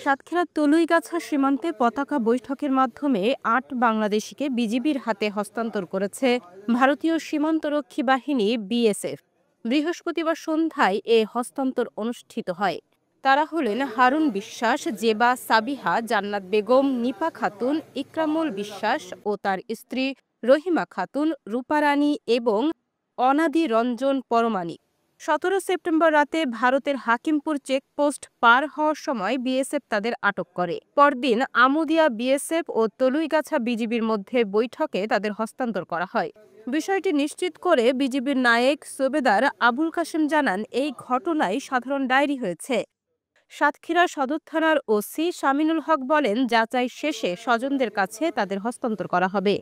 সাতক্ষীরার তলুইগাছা সীমান্তে পতাকা বৈঠকের মাধ্যমে ৮ বাংলাদেশিকে বিজিবির হাতে হস্তান্তর করেছে ভারতীয় সীমান্তরক্ষী বাহিনী বিএসএফ। বৃহস্পতিবার সন্ধ্যায় এ হস্তান্তর অনুষ্ঠিত হয়। তারা হলেন হারুন বিশ্বাস, জেবা সাবিহা, জান্নাত বেগম, নিপা খাতুন, ইকরামুল বিশ্বাস ও তার স্ত্রী রহিমা খাতুন, রূপারানী এবং অনাদি রঞ্জন পরমাণিক। ১৭ সেপ্টেম্বর রাতে ভারতের হাকিমপুর চেকপোস্ট পার হওয়ার সময় বিএসএফ তাদের আটক করে। পরদিন আমুদিয়া বিএসএফ ও তলুইগাছা বিজিবির মধ্যে বৈঠকে তাদের হস্তান্তর করা হয়। বিষয়টি নিশ্চিত করে বিজিবির নায়েক সুবেদার আবুল কাশেম জানান, এই ঘটনায় সাধারণ ডায়েরি হয়েছে। সাতক্ষীরা সদর থানার ওসি শামিনুল হক বলেন, যাচাই শেষে স্বজনদের কাছে তাদের হস্তান্তর করা হবে।